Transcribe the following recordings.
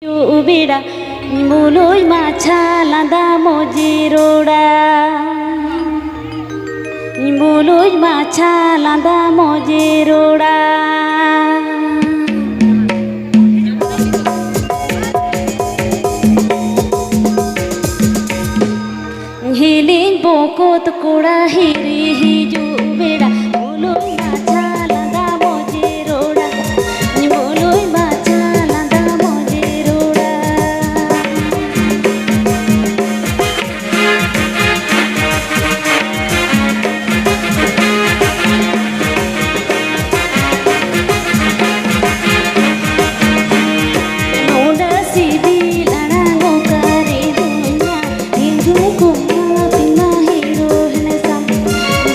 Ubida Muloi machalanda mojiroda Muloi machalanda mojiroda Hiling bokot kuda hiri hiju ubida Muloi machalanda mojiroda Muloi machalanda mojiroda Noda sidi lanango kare dunya Hindu kuma tina hero hensa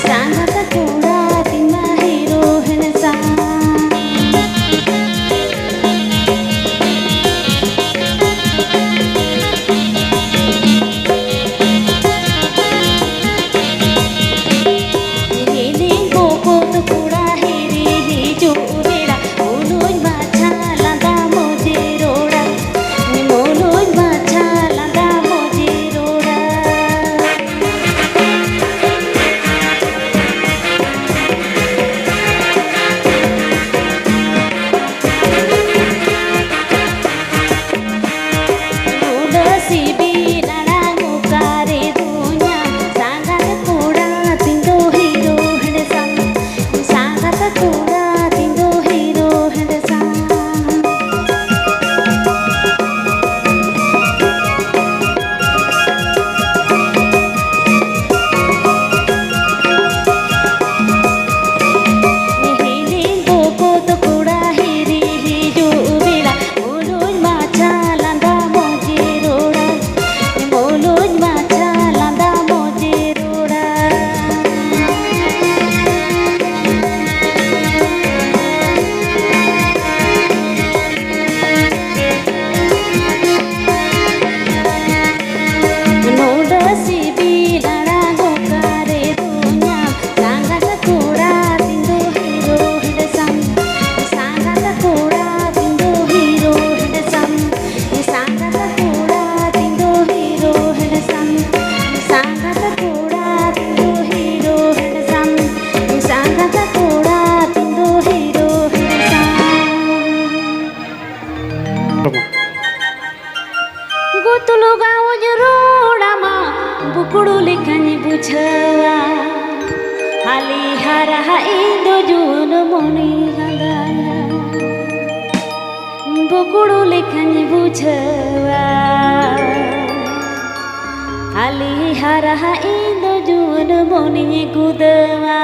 Sangata kuda tina hero hensa Hiling bokot kuda hiri hiju ubida Muloi machalanda mojiroda Muloi machalanda mojiroda Noda sibi lanango kare dunya Sangata kuda tindo hero hensa Sangata kuda tindo hero hensa Hiling bokot kuda hiri hiju ubida Muloi machalanda mojiroda Muloi machalanda mojiroda Noda sibi lanango kare dunya Sangata kuda tindo hero hensa Sangata kuda tindo hero hensa Sangata kuda tindo hero hensa Sangata kuda tindo hero hensa Sangata kuda tindo hero hensa Gotulu gawo jororama bukudu lekani buchawa Hali hara indo jun moni gandaya Bukudu lekani buchawa Hali hara indo jun moni gudawa